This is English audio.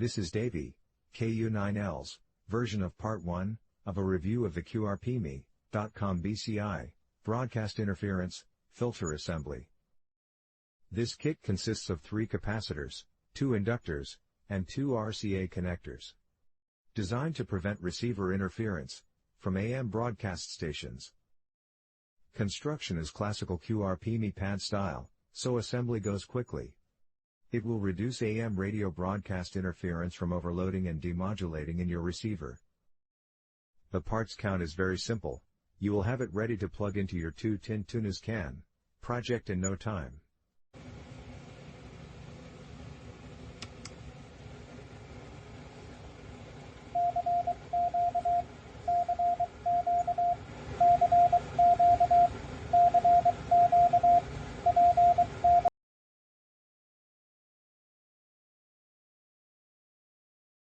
This is Davey, KU9Ls, version of part 1, of a review of the QRPme.com BCI, broadcast interference, filter assembly. This kit consists of 3 capacitors, 2 inductors, and 2 RCA connectors. Designed to prevent receiver interference from AM broadcast stations. Construction is classical QRPme MePad style, so assembly goes quickly. It will reduce AM radio broadcast interference from overloading and demodulating in your receiver. The parts count is very simple. You will have it ready to plug into your 2-tin tunas can project in no time.